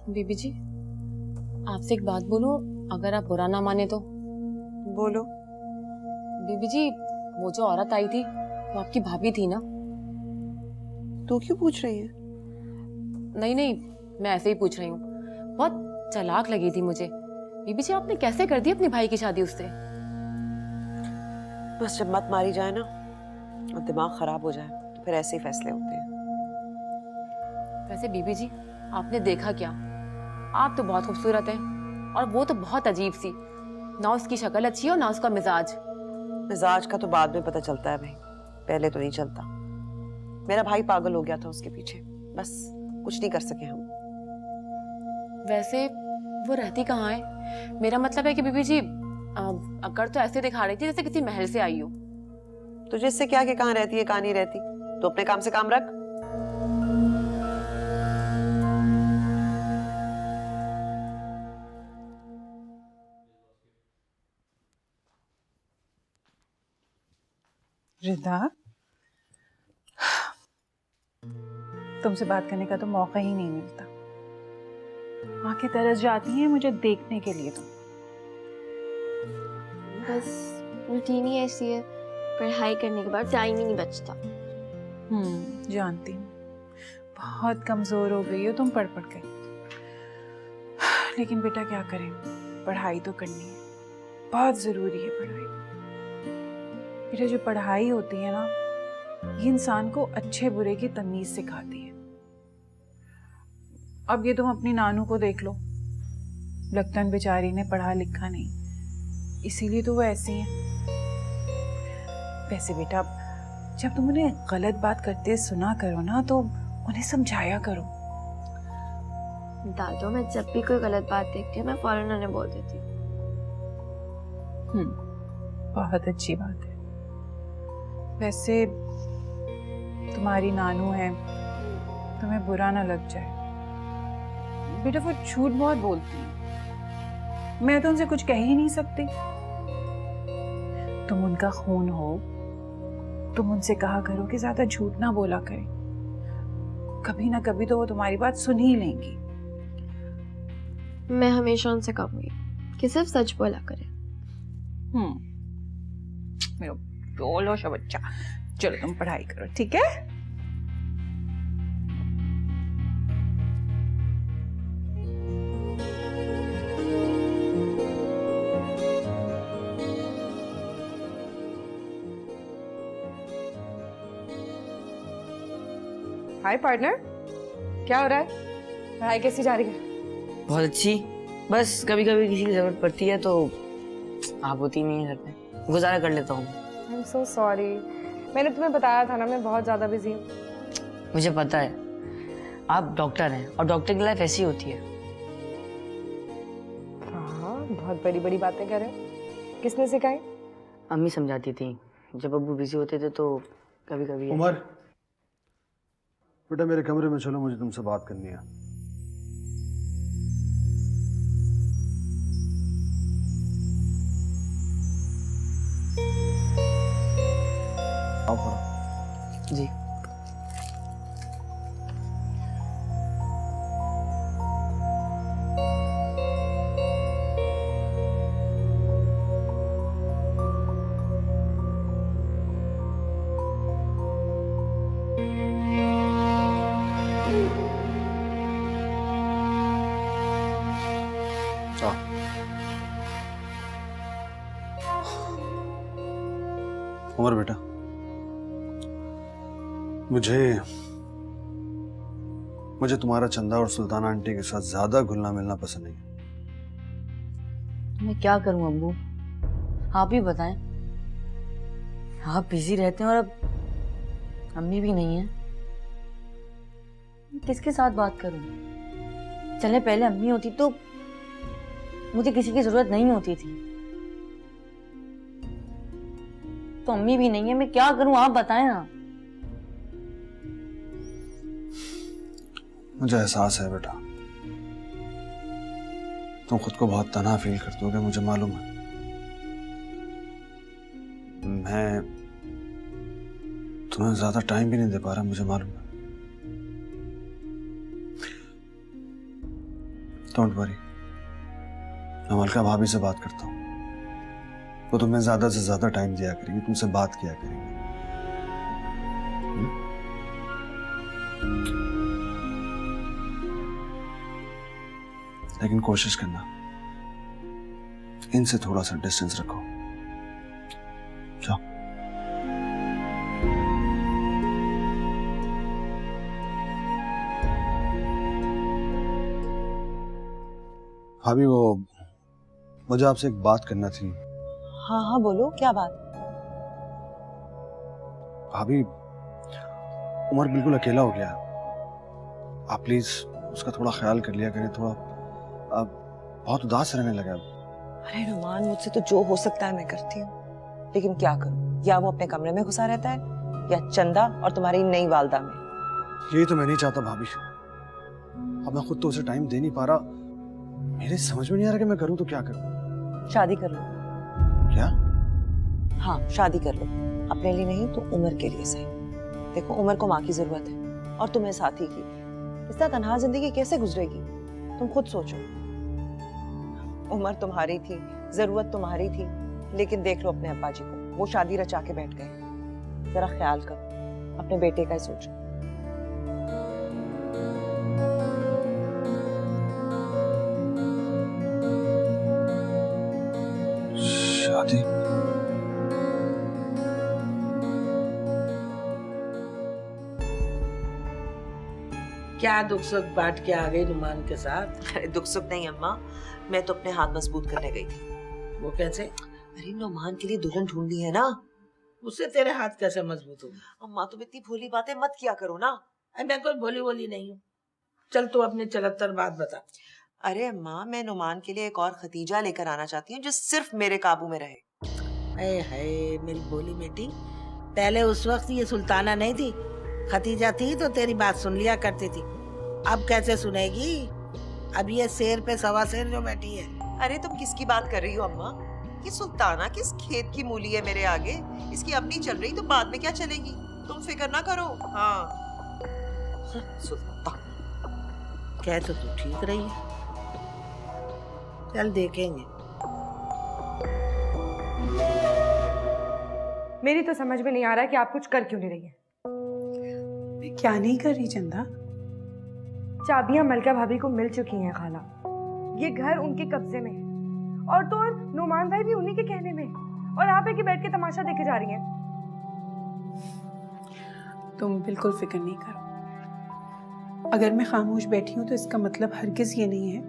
बीबी जी, आपसे एक बात बोलूं, अगर आप बुरा ना माने तो। बोलो। बीबी जी, वो जो औरत आई थी वो आपकी भाभी थी ना? तू क्यों पूछ रही है? नहीं नहीं, मैं ऐसे ही पूछ रही हूँ। बहुत चालाक लगी थी मुझे। बीबी जी, आपने कैसे कर दी अपने भाई की शादी उससे? बस जब मत मारी जाए ना और दिमाग खराब हो जाए तो फिर ऐसे ही फैसले होते हैं। वैसे बीबी जी, आपने देखा क्या? आप तो बहुत खूबसूरत हैं और वो तो बहुत अजीब सी। ना उसकी शक्ल अच्छी है और ना उसका मिजाज। मिजाज का तो बाद में पता चलता है भाई, पहले तो नहीं चलता। मेरा भाई पागल हो गया था उसके पीछे, बस कुछ नहीं कर सके हम। वैसे वो रहती कहाँ है? मेरा मतलब है कि बीबी जी, अगर तो ऐसे दिखा रही थी जैसे किसी महल से आई हो। तुझे इससे क्या कि कहाँ रहती है कहाँ नहीं रहती, तो अपने काम से काम रख। रिदा, तुमसे बात करने का तो मौका ही नहीं मिलता। आंखें तरस जाती हैं मुझे देखने के लिए। तुम बस रूटीन ही ऐसी है, पढ़ाई करने के बाद टाइम ही नहीं बचता। जानती हूँ बहुत कमजोर हो गई हो तुम पढ़ पढ़ के। लेकिन बेटा क्या करें, पढ़ाई तो करनी है, बहुत जरूरी है पढ़ाई। बेटा जो पढ़ाई होती है ना, ये इंसान को अच्छे बुरे की तमीज सिखाती है। अब ये तुम अपनी नानू को देख लो, लगता है बेचारी ने पढ़ा लिखा नहीं, इसीलिए तो वो ऐसी हैं। वैसे बेटा, जब तुम उन्हें गलत बात करते सुना करो ना तो उन्हें समझाया करो। दादू, मैं जब भी कोई गलत बात देखती हूँ मैं फौरन उन्हें बोल देती हूँ। बहुत अच्छी बात है। वैसे तुम्हारी नानू है, तुम्हें बुरा ना लग जाए बेटा, वो झूठ बहुत बोलती है, मैं तो उनसे कुछ कह ही नहीं सकती। तुम उनका खून हो, तुम उनसे कहा करो कि ज्यादा झूठ ना बोला करें, कभी ना कभी तो वो तुम्हारी बात सुन ही लेंगी। मैं हमेशा उनसे कहूंगी कि सिर्फ सच बोला करें। मेरा बोलो सा बच्चा, चलो तुम पढ़ाई करो, ठीक है? हाय पार्टनर, क्या हो रहा है? पढ़ाई कैसी जा रही है? बहुत अच्छी। बस कभी कभी किसी की जरूरत पड़ती है तो आप होती नहीं है घर पे, गुजारा कर लेता हूँ। आई एम सो सॉरी, मैंने तुम्हें बताया था ना मैं बहुत ज्यादा बिजी हूँ। मुझे पता है, आप डॉक्टर हैं और डॉक्टर की लाइफ ऐसी होती है। हाँ, बहुत बड़ी बड़ी बातें कर रहे हो। किसने सिखाई? अम्मी समझाती थी, जब अब्बू बिजी होते थे तो कभी कभी। उमर, बेटा मेरे कमरे में चलो, मुझे तुमसे बात करनी है। आओ फरा। जी। उमर बेटा, मुझे तुम्हारा चंदा और सुल्ताना आंटी के साथ ज्यादा घुलना मिलना पसंद नहीं है। मैं क्या करूं अब्बू, आप ही बताएं। आप बिजी रहते हैं और अब अम्मी भी नहीं है, किसके साथ बात करूं? चले पहले अम्मी होती तो मुझे किसी की जरूरत नहीं होती थी, तो अम्मी भी नहीं है, मैं क्या करूं आप बताएं ना। मुझे एहसास है बेटा, तुम खुद को बहुत तन्हा फील करते होगे, मुझे मालूम है। मैं तुम्हें ज्यादा टाइम भी नहीं दे पा रहा, मुझे मालूम है। डोंट वरी, मैं मलका भाभी से बात करता हूँ। वो तुम्हें ज्यादा से ज्यादा टाइम दिया करेगी, तुमसे बात किया करेगी। लेकिन कोशिश करना इनसे थोड़ा सा डिस्टेंस रखो। जाओ। भाभी वो मुझे आपसे एक बात करना थी। हाँ हाँ बोलो, क्या बात? भाभी उमर बिल्कुल अकेला हो गया, आप प्लीज उसका थोड़ा ख्याल कर लिया करें। थोड़ा बहुत उदास रहने लगा। अरे नुमान, मुझसे तो जो हो सकता है मैं करती हूँ, लेकिन क्या करूँ? या वो अपने कमरे में घुसा रहता है, या चंदा और तुम्हारी नई वालदा में। यही तो मैं नहीं चाहता भाभी। अब मैं खुद तो उसे टाइम दे नहीं पा रहा। मेरे समझ में नहीं आ रहा कि मैं करूँ तो क्या करूँ। शादी कर लो। क्या? हाँ, शादी कर लो। अपने लिए नहीं तो उमर के लिए सही। देखो, उमर को माँ की जरूरत है और तुम्हें साथी की। इस तरह तन्हा जिंदगी कैसे गुजरेगी? तुम खुद सोचो। उमर तुम्हारी थी, जरूरत तुम्हारी थी, लेकिन देख लो अपने अब्बा जी को, वो शादी रचा के बैठ गए। जरा ख्याल करो, अपने बेटे का ही सोचो। शादी? क्या दुख सुख बांट के आ गई नुमान के साथ? अरे दुख सुख नहीं अम्मा, मैं तो अपने हाथ मजबूत करने गई थी। वो कैसे? अरे नुमान के लिए दुल्हन ढूंढनी है ना। उससे तेरे हाथ कैसे मजबूत होंगे? अम्मा तुम इतनी भोली बातें मत किया करो ना। अरे मैं कोई भोली वोली नहीं हूँ। चल तू अपनी चलत्तर बात बता। अरे अम्मा, मैं नुमान के लिए एक और खतीजा लेकर आना चाहती हूँ जो सिर्फ मेरे काबू में रहे। हाय हाय मेरी भोली बेटी, पहले उस वक्त ये सुल्ताना नहीं थी, खतीजा थी तो तेरी बात सुन लिया करती थी। अब कैसे सुनेगी? अब ये शेर पे सवा शेर जो बैठी है। अरे तुम किसकी बात कर रही हो अम्मा? ये सुल्ताना किस खेत की मूली है मेरे आगे? इसकी अपनी चल रही तो बाद में क्या चलेगी? तुम फिक्र ना करो। हाँ सुल्तान। कह तो तू ठीक रही है, चल देखेंगे। मेरी तो समझ में नहीं आ रहा है कि आप कुछ कर क्यों नहीं रही है। मैं क्या नहीं कर रही चंदा? चाबियां मलका भाभी को मिल चुकी हैं खाला। ये घर उनके कब्जे में है और तो और नुमान भाई भी उन्हीं के कहने में, और आप है कि बैठ के तमाशा देखे जा रही हैं। तुम बिल्कुल फिक्र नहीं करो। अगर मैं खामोश बैठी हूं तो इसका मतलब हरगिज ये नहीं है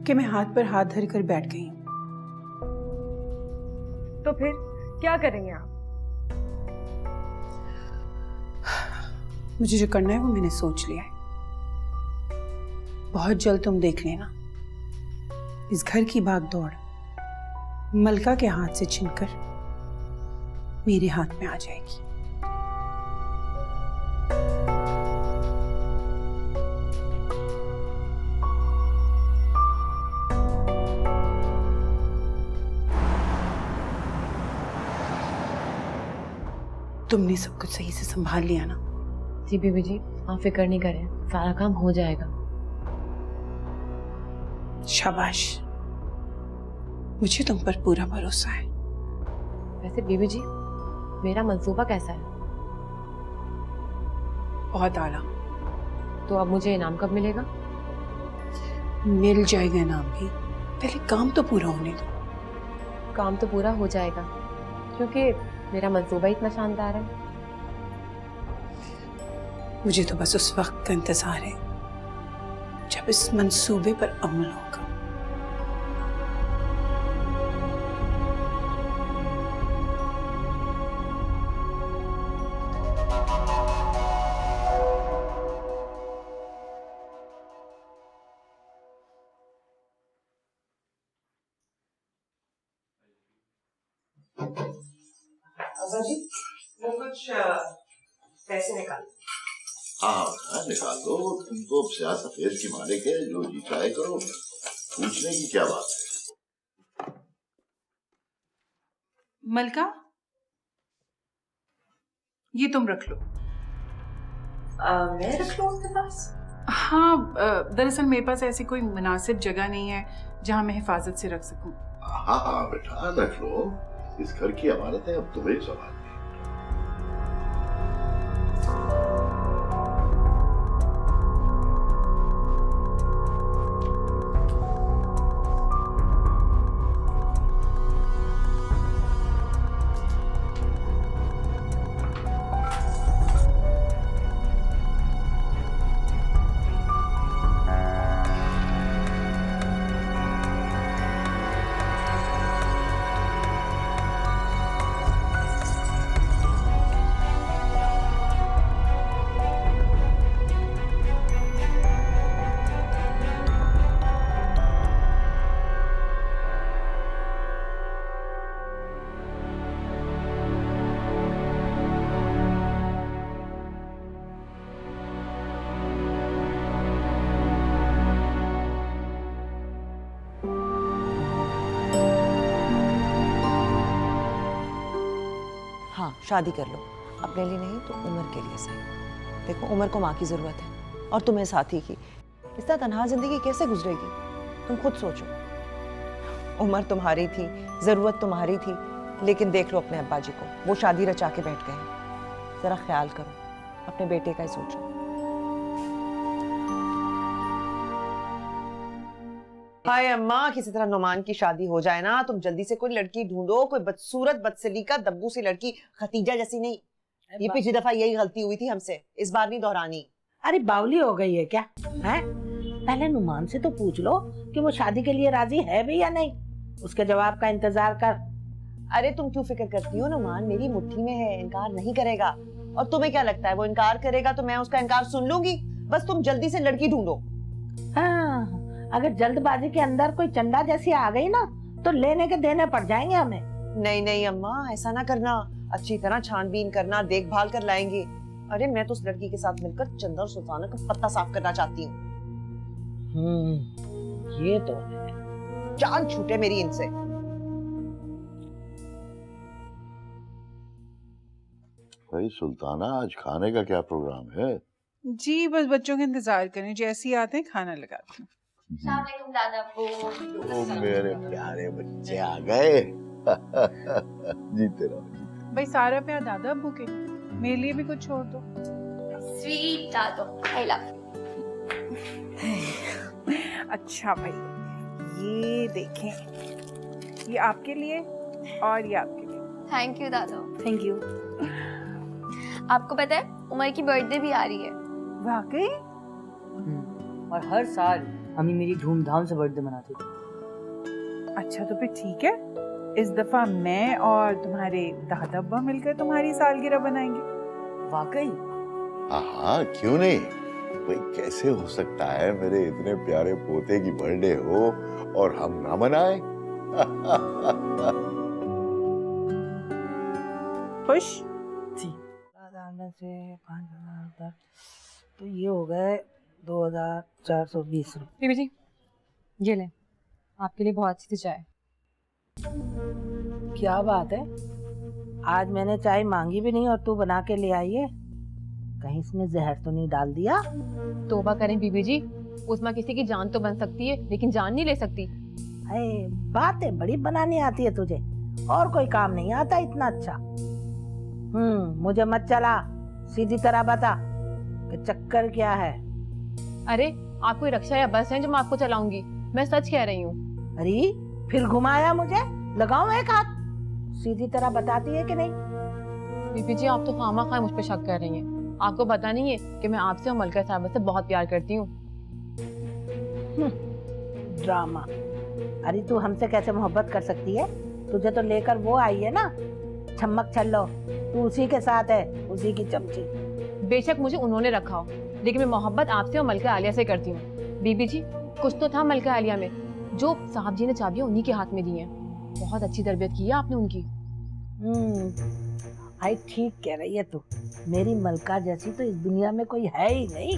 कि मैं हाथ पर हाथ धर कर बैठ गई हूं। तो फिर क्या करेंगे आप? मुझे जो करना है वो मैंने सोच लिया है। बहुत जल्द तुम देख लेना, इस घर की भागदौड़ मलका के हाथ से छिनकर मेरे हाथ में आ जाएगी। तुमने सब कुछ सही से संभाल लिया ना? जी बीबी जी, आप फिक्र नहीं करें, सारा काम हो जाएगा। शाबाश, मुझे तुम पर पूरा भरोसा है। वैसे बीबी जी, मेरा मंसूबा कैसा है? बहुत आला। तो अब मुझे इनाम कब मिलेगा? मिल जाएगा इनाम भी, पहले काम तो पूरा होने दो। काम तो पूरा हो जाएगा क्योंकि मेरा मंसूबा इतना शानदार है। मुझे तो बस उस वक्त का इंतजार है जब इस मंसूबे पर अमल होगा। जी, वो कुछ पैसे निकाल। हाँ निकाल दो, तुम तो स्याह सफेद की मालिक है, जो जी चाहे करो, पूछने की क्या बात है। मलका, ये तुम रख लो। मैं रख लूं आपके पास? हाँ, दरअसल मेरे पास ऐसी कोई मुनासिब जगह नहीं है जहाँ मैं हिफाजत से रख सकूं। हाँ हाँ बेटा, रख लो। इस घर की अमानत है, अब तुम्हें संभालनी है। हाँ, शादी कर लो। अपने लिए नहीं तो उमर के लिए सही। देखो, उमर को माँ की जरूरत है और तुम्हें साथी की। इस तरह तन्हा जिंदगी कैसे गुजरेगी, तुम खुद सोचो। उमर तुम्हारी थी, जरूरत तुम्हारी थी, लेकिन देख लो अपने अब्बा जी को, वो शादी रचा के बैठ गए हैं। जरा ख्याल करो, अपने बेटे का ही सोचो। हाय अम्मा, किसी तरह नुमान की शादी हो जाए ना। तुम जल्दी से कोई लड़की ढूंढो, कोई बदसूरत बदसलीका दब्बू सी लड़की, खतीजा जैसी नहीं। ये पिछली दफा यही गलती हुई थी हमसे, इस बार नहीं दोहरानी। अरे बावली हो गई है क्या? हैं? पहले नुमान से तो पूछ लो कि वो शादी के लिए राजी है भी या नहीं। उसके जवाब का इंतजार कर। अरे तुम क्यों फिक्र करती हो? नुमान मेरी मुट्ठी में है, इनकार नहीं करेगा। और तुम्हें क्या लगता है वो इनकार करेगा तो मैं उसका इनकार सुन लूंगी? बस तुम जल्दी से लड़की ढूंढो। हाँ, अगर जल्दबाजी के अंदर कोई चंदा जैसी आ गई ना तो लेने के देने पड़ जाएंगे हमें। नहीं नहीं अम्मा, ऐसा ना करना। अच्छी तरह छानबीन करना, देखभाल कर लाएंगे। अरे मैं तो उस लड़की के साथ मिलकर चंदा और सुल्ताना का पत्ता साफ करना चाहती हूँ। ये तो है। जान छूटे मेरी इनसे। भाई सुल्ताना, आज खाने का क्या प्रोग्राम है? जी बस बच्चों का इंतजार करें, जैसे ही आते हैं खाना लगाती हूँ। दादा अब्बू। ओ मेरे प्यारे बच्चे आ गए। जीते रहो। भाई सारा प्यार दादा अब्बू के, मेरे लिए भी कुछ छोड़ दो। स्वीट दादो, आई लव। अच्छा भाई, ये देखें, ये आपके लिए और ये आपके लिए। थैंक यू दादो। Thank you. आपको पता है उमर की बर्थडे भी आ रही है। वाकई? और हर साल अम्मी मेरी धूमधाम से बर्थडे मनाती थी। अच्छा तो फिर ठीक है, इस दफा मैं और तुम्हारे दादा अब्बा मिलकर तुम्हारी सालगिरह बनाएंगे। वाकई? हाँ हाँ, क्यों नहीं। भाई कैसे हो सकता है मेरे इतने प्यारे पोते की बर्थडे हो और हम ना मनाए? खुश? जी। से 5,000 तो ये हो गए 2,420 रुपये। बीबी जी, ये ले, आपके लिए बहुत अच्छी सी चाय। क्या बात है, आज मैंने चाय मांगी भी नहीं और तू बना के ले आई है। कहीं इसमें जहर तो नहीं डाल दिया? तौबा करें बीबी जी, उसमें किसी की जान तो बन सकती है लेकिन जान नहीं ले सकती। अरे बातें बड़ी बनानी आती है तुझे, और कोई काम नहीं आता इतना अच्छा। मुझे मत चला, सीधी तरह बता कि चक्कर क्या है। अरे आप कोई रक्षा या बस है जो मैं आपको चलाऊंगी? मैं सच कह रही हूँ। अरे फिर घुमाया मुझे, लगाऊं एक हाथ? सीधी तरह बताती है कि नहीं? बीबी जी, आप तो खामा खा मुझ पे शक कर रही हैं। आपको पता नहीं है कि मैं आपसे और मलका साहब से बहुत प्यार करती हूँ। ड्रामा। अरे तू हमसे कैसे मोहब्बत कर सकती है? तुझे तो लेकर वो आई है ना, छम्मक छल्लो। तू उसी के साथ है, उसी की चमची। बेशक मुझे उन्होंने रखा हो, लेकिन मैं मोहब्बत आपसे और मलका आलिया से करती हूँ। बीबी जी, कुछ तो था मलका आलिया में, जो साहब जी ने चाबियां उन्हीं के हाथ में दी हैं। बहुत अच्छी तरबियत की है आपने उनकी। आई ठीक कह रही है तू। मेरी मलका जैसी तो इस दुनिया में कोई है ही नहीं।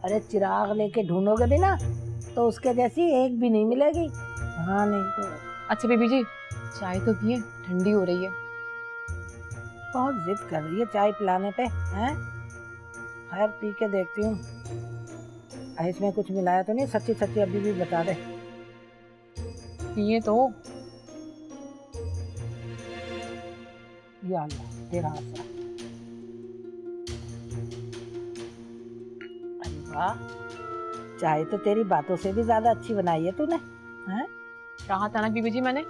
अरे चिराग लेके ढूंढोगे भी ना तो उसके जैसी एक भी नहीं मिलेगी। हाँ नहीं तो। अच्छा बीबी जी, चाय तो पिए, ठंडी हो रही है। बहुत जिद कर रही है चाय पिलाने पे, हैं? खैर पी के देखती हूँ। इसमें कुछ मिलाया तो नहीं? सच्ची सच्ची अभी भी बता दे। ये तो या अल्लाह तेरा आसरा। अरे वाह, चाय तो तेरी बातों से भी ज्यादा अच्छी बनाई है तूने। हैं? कहा था ना बीबी जी मैंने।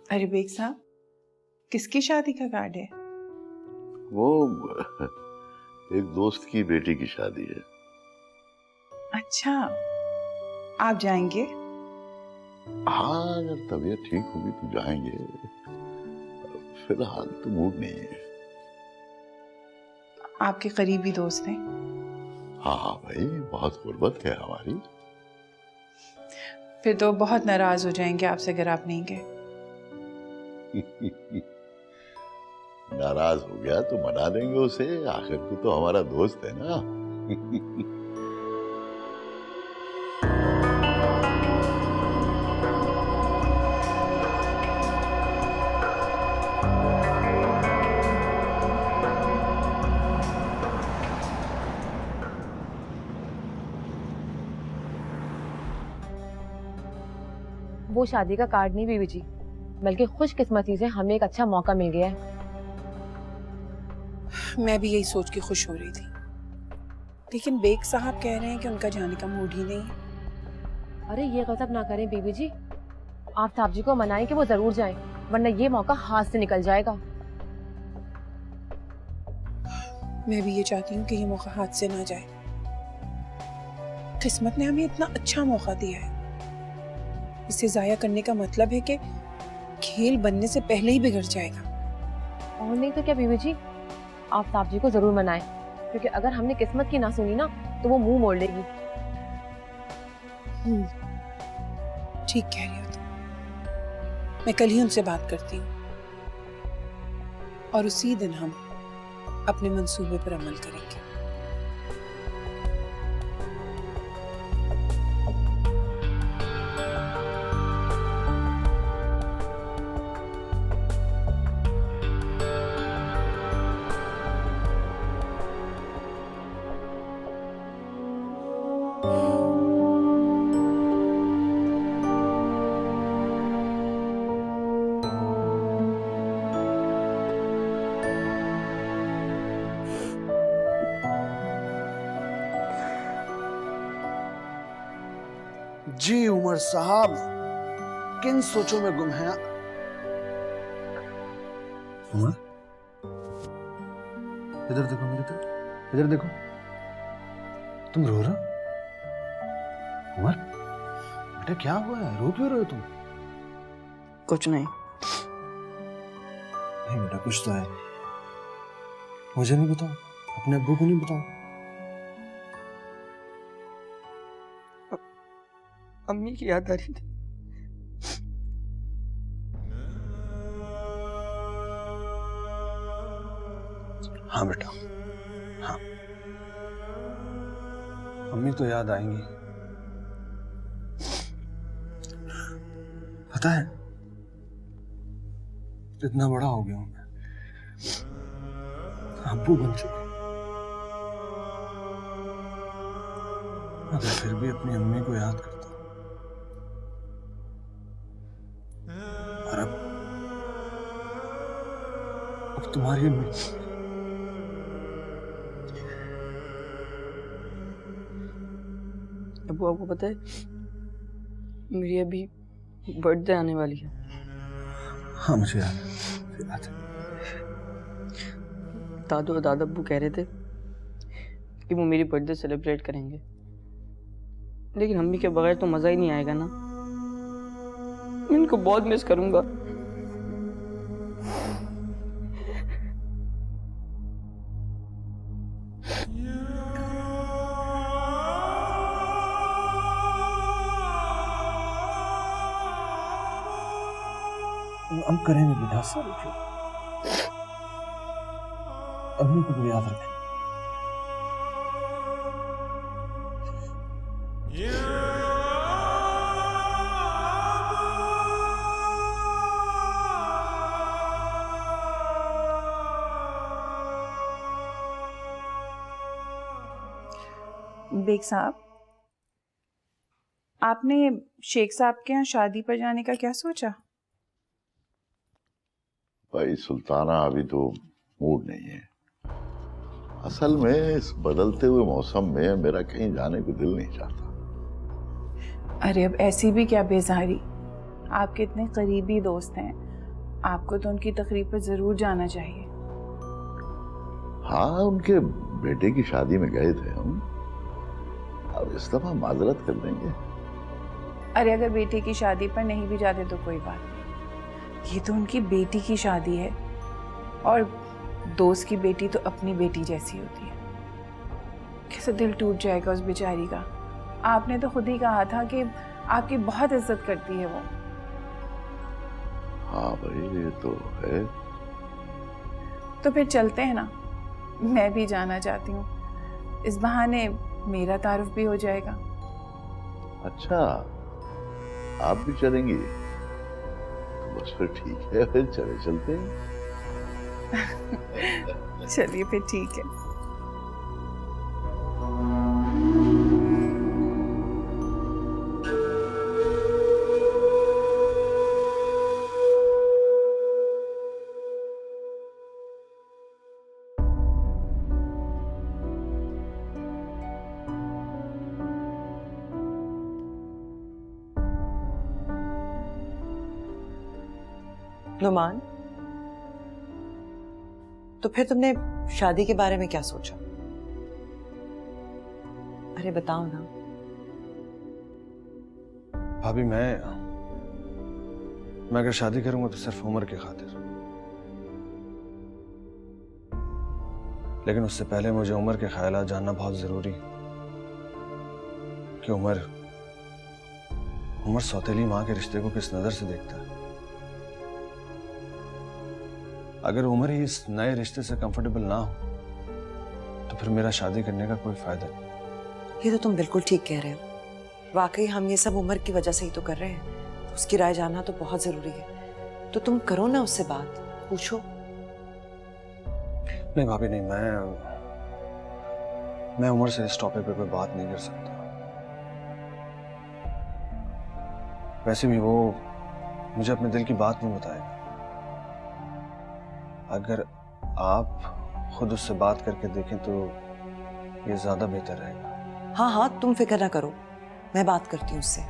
अरे बेग साहब, किसकी शादी का कार्ड है? वो एक दोस्त की बेटी की शादी है। अच्छा, आप जाएंगे? हाँ, अगर तबीयत ठीक होगी तो जाएंगे, फिलहाल तो मूड नहीं है। आपके करीबी दोस्त हैं? हाँ हाँ भाई, बहुत गुर्बत है हमारी। फिर तो बहुत नाराज हो जाएंगे आपसे अगर आप नहीं गए। नाराज हो गया तो मना देंगे उसे, आखिर को तो हमारा दोस्त है ना। वो शादी का कार्ड नहीं बीबी जी, बल्कि खुशकिस्मती से हमें एक अच्छा मौका मिल गया है। मैं भी यही सोच के खुश हो रही थी, लेकिन बेग साहब कह रहे हैं कि उनका जाने का मूड ही नहीं है। अरे ये गजब ना करें बीबी जी, आप साहब जी को मनाएं कि वो जरूर जाएं, वरना ये मौका हाथ से निकल जाएगा। मैं भी ये चाहती हूँ कि ये मौका हाथ से ना जाए। किस्मत ने हमें इतना अच्छा मौका दिया है, इसे जाया करने का मतलब है कि खेल बनने से पहले ही बिगड़ जाएगा। और नहीं तो क्या बीबी जी, आप साहब जी को जरूर मनाएं, क्योंकि अगर हमने किस्मत की ना सुनी ना तो वो मुंह मोड़ लेगी। ठीक कह रही हो तुम। मैं कल ही उनसे बात करती हूँ और उसी दिन हम अपने मंसूबे पर अमल करेंगे। जी उमर साहब, किन सोचों में गुम है उमर? इधर देखो मेरी तरफ, इधर देखो। तुम रो रहे हो? उमर बेटा क्या हुआ है, रो क्यों रहे हो तुम? कुछ नहीं। नहीं बेटा कुछ तो है, मुझे नहीं बताओ, अपने अब्बू को नहीं बताओ। अम्मी की याद आ रही थी। हाँ बेटा, हाँ अम्मी तो याद आएंगी। पता है इतना बड़ा हो गया हूं मैं, अब्बू बन चुका, मगर फिर भी अपनी अम्मी को याद करता हूं। और अब तुम्हारी अम्मी, अब्बू आपको पता है मेरी अभी बर्थडे आने वाली है। हाँ मुझे याद है। दादू और दादा अब्बू कह रहे थे कि वो मेरी बर्थडे सेलिब्रेट करेंगे, लेकिन अम्मी के बगैर तो मजा ही नहीं आएगा ना। मैं इनको बहुत मिस करूंगा। हम करेंगे बेटा, सब अम्मी को भी याद रखें। बेग साहब, आपने शेख साहब के यहाँ शादी पर जाने का क्या सोचा? भाई सुल्ताना अभी तो मूड नहीं है। असल में इस बदलते हुए मौसम में मेरा कहीं जाने को दिल नहीं चाहता। अरे अब ऐसी भी क्या बेजारी, आपके इतने करीबी दोस्त हैं, आपको तो उनकी तकरीब पर जरूर जाना चाहिए। हाँ, उनके बेटे की शादी में गए थे हम, अब इस दफा माजरत कर देंगे। अरे अगर बेटे की शादी पर नहीं भी जाते तो कोई बात नहीं, ये तो उनकी बेटी की शादी है और दोस्त की बेटी तो अपनी बेटी जैसी होती है। कैसे दिल टूट जाएगा उस बेचारी का। आपने तो खुद ही कहा था कि आपकी बहुत इज्जत करती है वो। हाँ भाई, ये तो है। तो फिर चलते हैं ना, मैं भी जाना चाहती हूँ, इस बहाने मेरा तारुफ भी हो जाएगा। अच्छा, आप भी चलेंगी? तो बस फिर ठीक है, फिर चलते हैं। चलिए फिर ठीक है। नुमान, तो फिर तुमने शादी के बारे में क्या सोचा? अरे बताओ ना। भाभी, मैं अगर शादी करूंगा तो सिर्फ उमर की खातिर, लेकिन उससे पहले मुझे उमर के ख्यालात जानना बहुत जरूरी है कि उमर सौतेली माँ के रिश्ते को किस नजर से देखता है। अगर उमर ही इस नए रिश्ते से कंफर्टेबल ना हो तो फिर मेरा शादी करने का कोई फायदा नहीं। ये तो तुम बिल्कुल ठीक कह रहे हो। वाकई हम ये सब उमर की वजह से ही तो कर रहे हैं, तो उसकी राय जानना तो बहुत जरूरी है। तो तुम करो ना उससे बात, पूछो। नहीं भाभी, नहीं, मैं उमर से इस टॉपिक पे कोई बात नहीं कर सकता। वैसे भी वो मुझे अपने दिल की बात नहीं बताएगा। अगर आप खुद उससे बात करके देखें तो ये ज्यादा बेहतर रहेगा। हाँ हाँ, तुम फिक्र ना करो, मैं बात करती हूँ उससे।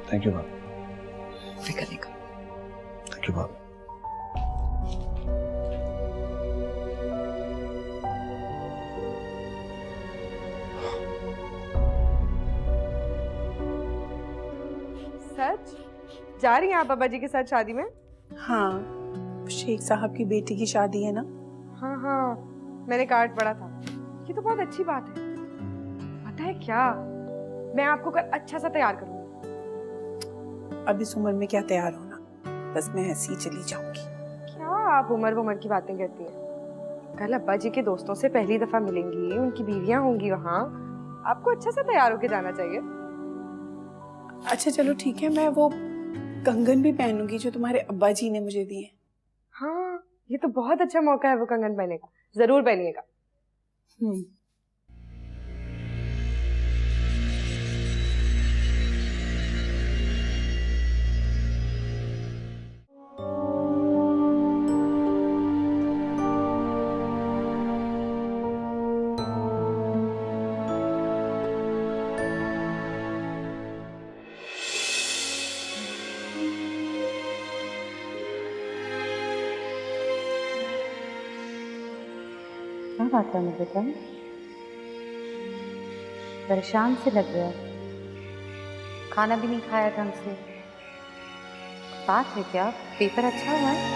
थैंक यू भाभी। फिक्र नहीं करो। थैंक यू भाभी। सच? जा रही हैं आप बाबा जी के साथ शादी में? हाँ, शेख साहब की बेटी की शादी है ना। हाँ हाँ, मैंने कार्ड पढ़ा था। ये तो बहुत अच्छी बात है। पता है क्या, मैं आपको कल अच्छा सा तैयार करूंगी। अब इस उम्र में क्या तैयार होना, बस मैं ऐसी ही चली जाऊंगी। क्या आप उम्र की बातें करती हैं? कल अब्बा जी के दोस्तों से पहली दफा मिलेंगी, उनकी बीवियां होंगी वहाँ, आपको अच्छा सा तैयार होके जाना चाहिए। अच्छा चलो ठीक है, मैं वो कंगन भी पहनूंगी जो तुम्हारे अब्बा जी ने मुझे दिए। हाँ, ये तो बहुत अच्छा मौका है वो कंगन पहनने का, जरूर पहनिएगा। क्या बात है मुझे बेटा, परेशान से लग गया, खाना भी नहीं खाया ढंग से। बात है क्या, पेपर अच्छा हुआ है?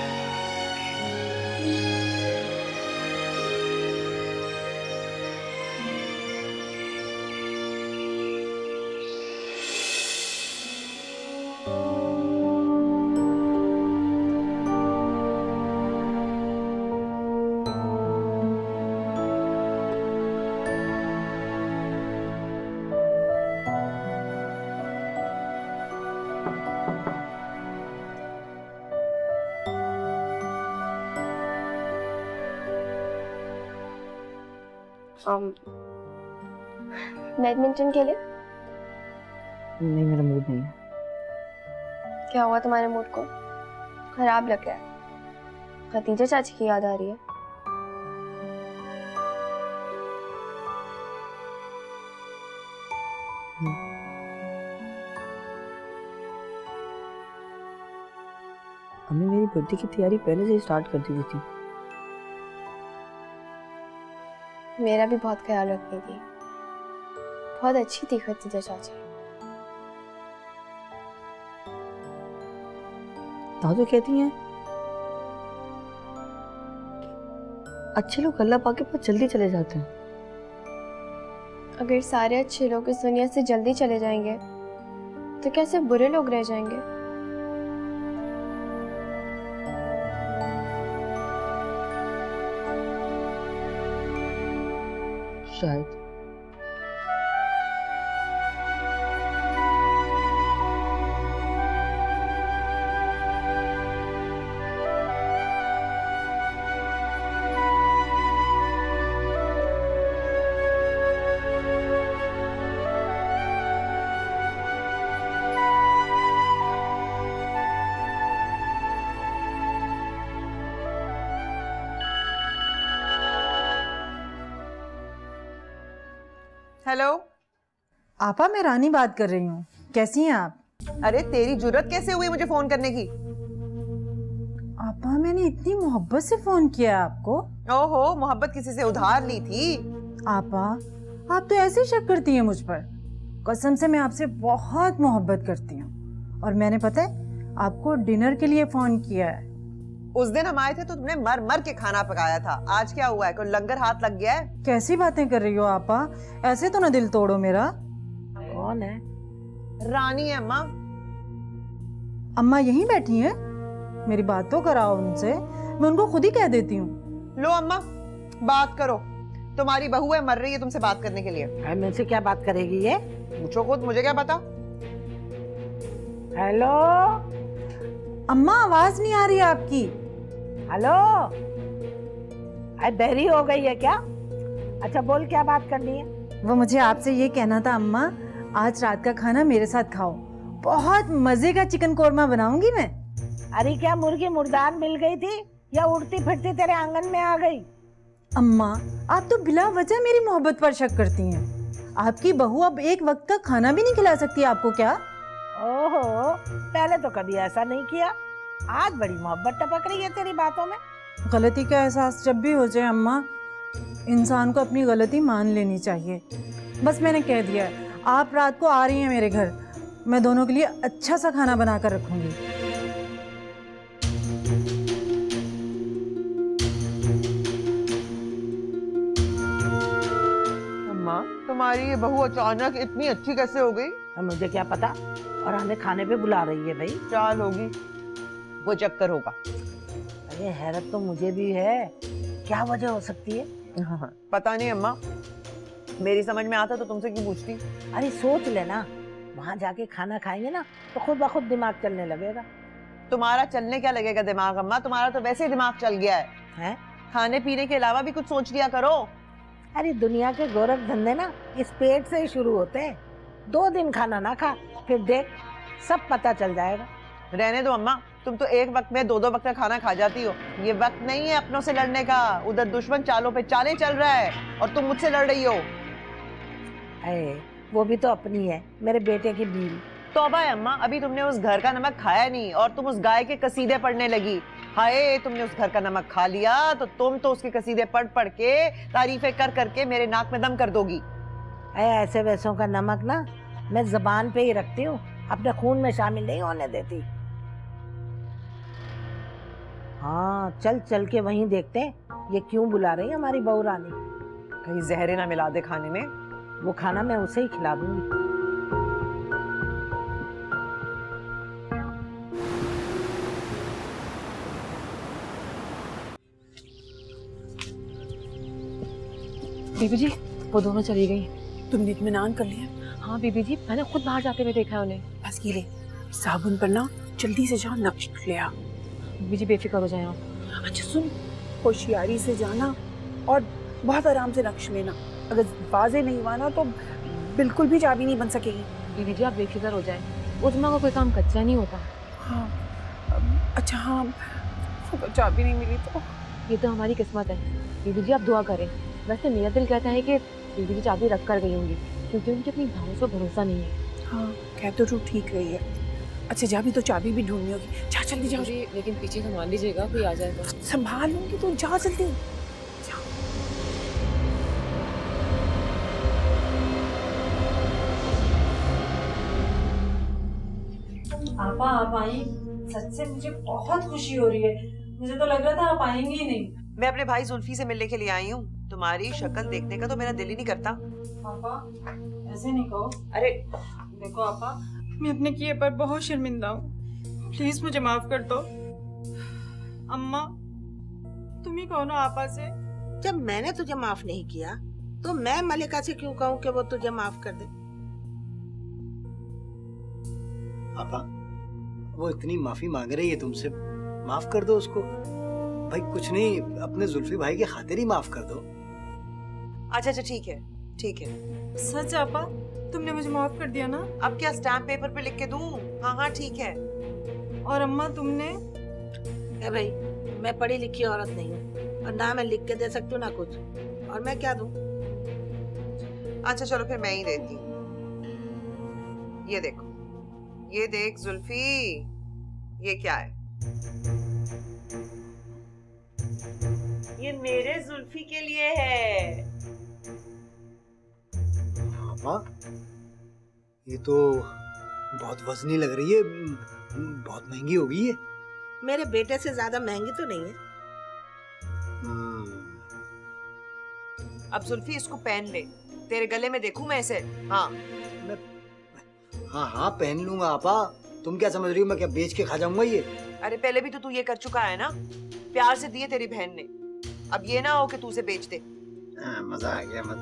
बैडमिंटन के लिए? नहीं, मेरा मूड नहीं है। क्या हुआ तुम्हारे मूड को? खराब लग रहा है। खतीजा चाची की याद आ रही है। अम्मी मेरी बर्थडे की तैयारी पहले से ही स्टार्ट कर दी थी। मेरा भी बहुत ख्याल रखती थी। बहुत अच्छी थी खतीजा चाची। दादू कहती हैं अच्छे लोग अल्लाह पाक के पास जल्दी चले जाते हैं। अगर सारे अच्छे लोग इस दुनिया से जल्दी चले जाएंगे तो कैसे बुरे लोग रह जाएंगे? शायद। हेलो आपा, मैं रानी बात कर रही हूँ। कैसी हैं आप? अरे तेरी जुर्रत कैसे हुई मुझे फोन करने की? आपा, मैंने इतनी मोहब्बत से फोन किया आपको। ओहो, मोहब्बत किसी से उधार ली थी? आपा, आप तो ऐसे शक करती हैं मुझ पर। कसम से मैं आपसे बहुत मोहब्बत करती हूँ। और मैंने पता है आपको डिनर के लिए फोन किया है। उस दिन हम आए थे तो तुमने मर मर के खाना पकाया था। आज क्या हुआ है? कोई लंगर हाथ लग गया है? कैसी बातें कर रही हो आपा? ऐसे तो ना दिल तोड़ो मेरा। कौन है? रानी है अम्मा। अम्मा यहीं बैठी हैं? मेरी बात तो कराओ उनसे, मैं उनको खुद ही कह देती हूँ। लो अम्मा, बात करो। तुम्हारी बहू है, मर रही है तुमसे बात करने के लिए। मेरे से क्या बात करेगी ये? पूछो खुद, मुझे क्या पता। हेलो अम्मा, आवाज नहीं आ रही आपकी। हेलो, अरे बहरी हो गई है क्या? अच्छा बोल, क्या बात करनी है? वो मुझे आपसे ये कहना था अम्मा, आज रात का खाना मेरे साथ खाओ। बहुत मजे का चिकन कोरमा बनाऊंगी मैं। अरे क्या मुर्गी मुर्दान मिल गई थी या उड़ती फिरती तेरे आंगन में आ गई? अम्मा, आप तो बिला वजह मेरी मोहब्बत पर शक करती हैं। आपकी बहू अब एक वक्त का खाना भी नहीं खिला सकती आपको क्या? ओहो, पहले तो कभी ऐसा नहीं किया, आज बड़ी मोहब्बत टपक रही है तेरी बातों में। गलती का एहसास जब भी हो जाए अम्मा, इंसान को अपनी गलती मान लेनी चाहिए। बस मैंने कह दिया है, आप रात को आ रही हैं मेरे घर, मैं दोनों के लिए अच्छा सा खाना बना कर रखूंगी। अम्मा, तुम्हारी ये बहू अचानक इतनी अच्छी कैसे हो गई? मुझे क्या पता, और हमें खाने पे बुला रही है भाई। चाल होगी, वो चक्कर होगा। अरे हैरत तो मुझे भी है, क्या वजह हो सकती है? पता नहीं अम्मा, मेरी समझ में आता तो तुमसे क्यों पूछती? अरे सोच लेना, वहाँ जाके खाना खाएंगे ना तो खुद ब खुद दिमाग चलने लगेगा। तुम्हारा चलने क्या लगेगा दिमाग अम्मा, तुम्हारा तो वैसे ही दिमाग चल गया है? खाने पीने के अलावा भी कुछ सोच लिया करो। अरे दुनिया के गोरख धंधे ना इस पेट से ही शुरू होते हैं। 2 दिन खाना ना खा, फिर देख सब पता चल जाएगा। रहने दो अम्मा, तुम तो एक वक्त में 2-2 वक्त का खाना खा जाती हो। ये वक्त नहीं है अपनों से लड़ने का। उधर दुश्मन चालों पे चाले चल रहा है और तुम मुझसे लड़ रही हो। अरे वो भी तो अपनी है, मेरे बेटे की बीवी। तौबा है अम्मा, अभी तुमने उस घर का नमक खाया नहीं और तुम उस गाय के कसीदे पढ़ने लगी। हाय, तुमने उस घर का नमक खा लिया तो तुम तो उसके कसीदे पढ़ पढ़ के, तारीफें कर करके मेरे नाक में दम कर दोगी। ऐसे वैसों का नमक ना मैं जबान पे ही रखती हूँ, अपने खून में शामिल नहीं होने देती। हाँ चल चल के वहीं देखते हैं ये क्यों बुला रही है हमारी बहू रानी। कहीं जहरे ना मिला दे खाने में। वो खाना मैं उसे ही खिला दूंगी। बीबी जी, वो दोनों चली गई। तुमने इत्मीनान कर लिया? हाँ बीबी जी, मैंने खुद बाहर जाते हुए देखा है उन्हें। बस ये ले, साबुन पर ना जल्दी से जा, नक्श ले आ। बीबी जी बेफिक्र हो जाए आप। अच्छा सुन, होशियारी से जाना और बहुत आराम से नक्श लेना, अगर वाजे नहीं हुआ ना तो बिल्कुल भी चाबी नहीं बन सकेगी। दीदी जी आप बेफिक्र हो जाएं, उस्मा का कोई काम कच्चा नहीं होता। हाँ अच्छा हाँ, अगर चाबी नहीं मिली तो ये तो हमारी किस्मत है। दीदी जी आप दुआ करें। वैसे मेरा दिल कहता है कि दीदी जी चाबी रख कर गई होंगी, क्योंकि उनकी अपनी भावों पर भरोसा नहीं है। हाँ कह तो तू ठीक रही है। अच्छा जा भी तो चाबी भी ढूंढनी होगी, जा जल्दी जाओ। लेकिन पीछे संभाल लीजिएगा, कोई आ जाए तो। संभाल लूंगी तो जा जल्दी। आपा आप आई, सच से मुझे बहुत खुशी हो रही है। मुझे तो लग रहा था आप आएंगी ही नहीं। मैं अपने भाई जुल्फी से मिलने के लिए आई हूँ। तुम्हारी शक्ल देखने का तो मेरा दिल ही नहीं करता। पापा ऐसे नहीं कहो। अरे देखो आपा, मैं अपने किए पर बहुत शर्मिंदा हूँ, प्लीज मुझे माफ कर दो। अम्मा तुम ही कहो ना आपा से। जब मैंने तुझे माफ नहीं किया तो मैं मलिका से क्यों कहूँ कि वो तुझे माफ कर दे। पापा वो इतनी माफी मांग रही है तुमसे, माफ कर दो उसको। भाई कुछ नहीं, अपने जुल्फी भाई की खातिर ही माफ कर दो। अच्छा अच्छा ठीक है ठीक है। सच आपा तुमने मुझे माफ कर दिया ना? अब क्या स्टैम्प पेपर पे लिख के दूं? हाँ हाँ ठीक है। और अम्मा तुमने? ए भाई मैं पढ़ी लिखी औरत नहीं हूँ और ना मैं लिख के दे सकती हूँ ना कुछ, और मैं क्या दूं? अच्छा चलो फिर मैं ही देती हूँ। ये देखो, ये देख जुल्फी, ये क्या है? ये मेरे जुल्फी के लिए है। पापा ये तो बहुत वजनी लग रही है, बहुत महंगी होगी ये। मेरे बेटे से ज्यादा महंगी तो नहीं है। अब जुल्फी इसको पहन ले, तेरे गले में देखूं मैं इसे? हाँ हाँ हाँ पहन लूंगा आपा। तुम क्या समझ रही हो मैं क्या बेच के खा जाऊंगा ये? अरे पहले भी तो तू ये कर चुका है ना, प्यार से दिए तेरी बहन ने। अब ये ना हो कि तू उसे बेच दे। मजा आ गया मत।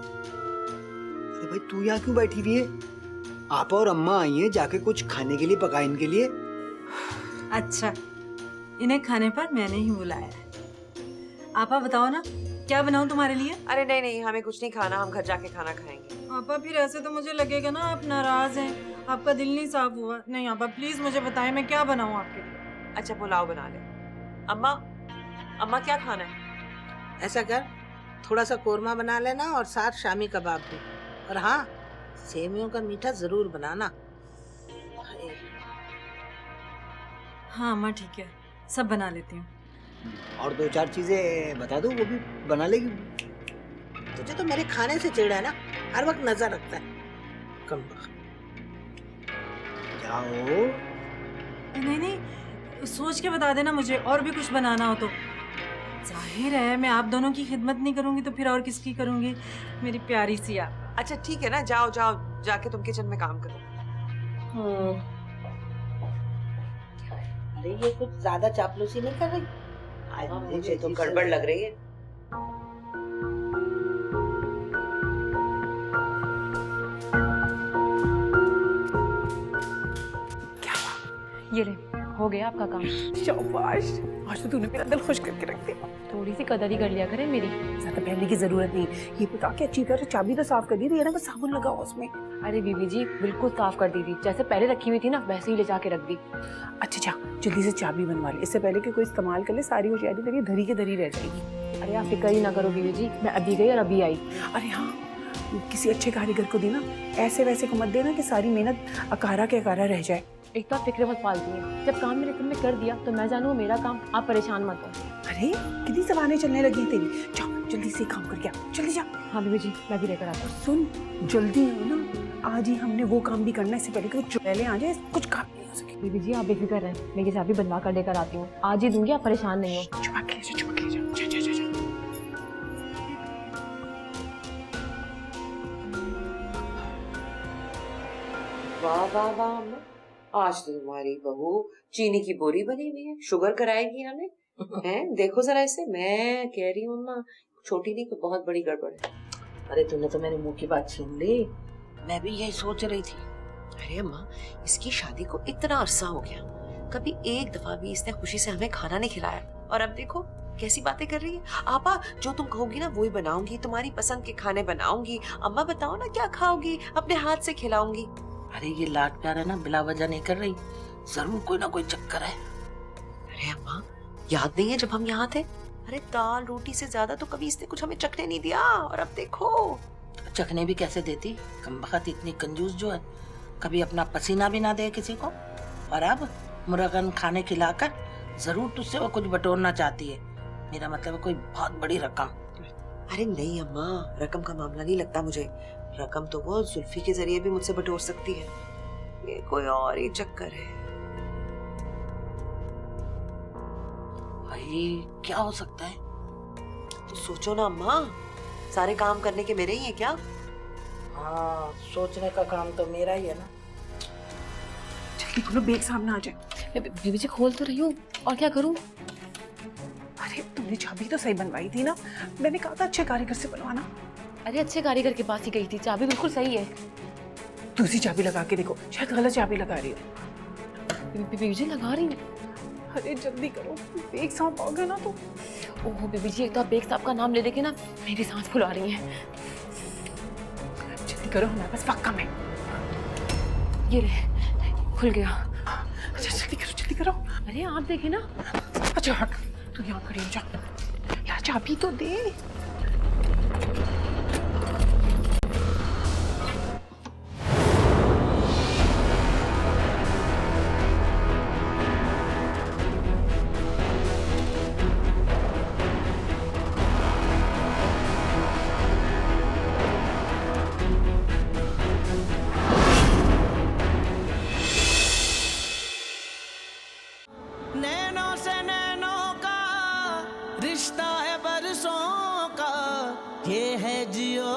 अरे भाई तू यहाँ क्यों बैठी हुई है? आपा और अम्मा आई हैं, जाके कुछ खाने के लिए पका इनके लिए। अच्छा इन्हें खाने पर मैंने ही बुलाया है। आपा बताओ ना क्या बनाऊं तुम्हारे लिए? अरे नहीं नहीं हमें कुछ नहीं खाना, हम घर जाके खाना खाएंगे। आपा फिर ऐसे तो मुझे लगेगा ना आप नाराज हैं, आपका दिल नहीं साफ हुआ। नहीं आपा प्लीज मुझे बताएं मैं क्या बनाऊं आपके लिए। अच्छा पुलाव बना ले। अम्मा अम्मा क्या खाना है? ऐसा कर, थोड़ा सा कोरमा बना लेना और साथ शामी कबाब भी। और हाँ सेमियों का मीठा जरूर बनाना। हाँ अम्मा ठीक है, सब बना लेती हूँ। और दो चार चीजें बता दो, वो भी बना लेगी। तुझे तो मेरे खाने से चिढ़ है ना, हर वक्त नजर रखता है। कम जाओ। नहीं नहीं सोच के बता देना मुझे, और भी कुछ बनाना हो तो। जाहिर है मैं आप दोनों की खिदमत नहीं करूंगी तो फिर और किसकी करूंगी, मेरी प्यारी सी आप। अच्छा ठीक है ना, जाओ जाओ जाके तुम किचन में काम करो। अरे ये कुछ ज्यादा चापलूसी नहीं कर रही? मुझे तो गड़बड़ लग रही है। ये ले हो गया आपका काम। शाबाश, आज तो तूने मेरा दिल खुश करके रख दिया। थोड़ी सी कदर ही कर लिया करें मेरी। ज्यादा पहनने की जरूरत नहीं। ये बता के अच्छी तरह चाबी तो साफ कर दी थी ना, बस साबुन लगा उसमें। अरे बीबी जी बिल्कुल साफ कर दी थी, जैसे पहले रखी हुई थी ना वैसे ही ले जाके रख दी। अच्छा जा जल्दी से चाबी बनवा ले, इससे पहले कि कोई इस्तेमाल कर ले, सारी होशियारी तेरी धरी के धरी रह जाएगी। अरे आप फिक्र ही ना करो बीबी जी, मैं अभी गई और अभी आई। अरे हाँ किसी अच्छे कारीगर को देना, ऐसे वैसे को मत देना कि सारी मेहनत अकारा के अकारा रह जाए। एक तो आप फिक्र मत पालती हैं, जब काम मेरे तुमने कर दिया तो मैं जानू मेरा काम, आप परेशान मत हो। अरे कितनी जबानें चलने लगी तेरी, जाओ जल्दी से काम करके आ, जल्दी जा। हाँ बीबी जी मैं भी लेकर आता हूँ। सुन जल्दी आओ ना, आज ही हमने वो काम भी करना है, इससे पहले कि वो चुड़ैलें आ जाए, कुछ काम नहीं हो सके। बीबी जी आप बेफिक्र रहें, मैं ये चाबी बनवा कर लेकर आती हूँ, आज ही दूंगी, आप परेशान नहीं हो। छुपा के ले जा, छुपा के ले जा, जा जा जा। वाह वाह वाह अम्मा, आज तो तुम्हारी बहू चीनी की बोरी बनी हुई है, शुगर कराएगी हमें। हैं देखो जरा इसे, मैं कह रही हूँ अम्मा छोटी नहीं तो बहुत बड़ी गड़बड़ है। अरे तूने तो मेरे मुंह की बात छीन ली, मैं भी यही सोच रही थी। अरे अम्मा इसकी शादी को इतना अरसा हो गया, कभी एक दफा भी इसने खुशी से हमें खाना नहीं खिलाया, और अब देखो कैसी बातें कर रही है आपा? जो तुम कहोगी ना वही बनाऊंगी, तुम्हारी पसंद के खाने बनाऊंगी। अम्मा बताओ ना क्या खाओगी, अपने हाथ से खिलाऊंगी। अरे ये लाड प्यार है ना, बिला वजह नहीं कर रही, जरूर कोई ना कोई चक्कर है। अरे अम्मा याद नहीं है जब हम यहाँ थे? अरे दाल रोटी से ज्यादा तो कभी इसने कुछ हमें चखने नहीं दिया, और अब देखो। चखने भी कैसे देती, कमबख्त इतनी कंजूस जो है, कभी अपना पसीना भी ना दे किसी को, और अब मुर्गन खाने खिलाकर जरूर तुझसे वो कुछ बटोरना चाहती है। मेरा मतलब है कोई बहुत बड़ी रकम। अरे नहीं अम्मा, रकम का मामला नहीं लगता मुझे। रकम तो वो जुल्फी के जरिए भी मुझसे बटोर सकती है, ये कोई और ही चक्कर है। भाई क्या हो सकता है? तो सोचो ना अम्मा, सारे काम करने के मेरे ही है क्या? हाँ, सोचने का काम तो मेरा ही है ना। जल्दी खोलो, बेग सामने आ जाए। बीबी जी खोल तो रही हूँ, और क्या करूँ? अरे तुमने चाबी तो सही बनवाई थी ना, मैंने कहा था अच्छे कारीगर से बनवाना। अरे अच्छे कारीगर के पास ही गई थी, चाबी बिल्कुल सही है। दूसरी चाबी लगा के देखो, शायद गलत चाबी लगा रही हो। बीबी जी लगा रही हूँ। अरे जल्दी करो, बेग सांप आ गए ना तो। ओह बीबी जी, एक तो आप बेग साहब का नाम ले लेके ना मेरी सांस फुला रही हैं। जल्दी करो, हमारे पास वक्त कम है। ये रहे, खुल गया। अच्छा जल्दी करो, जल्दी करो। अरे आप देखे ना। अच्छा हट, तू यहाँ खड़ी हो जा। यार चाबी तो दे। नैनों से नैनों का रिश्ता है बरसों का, ये है जियो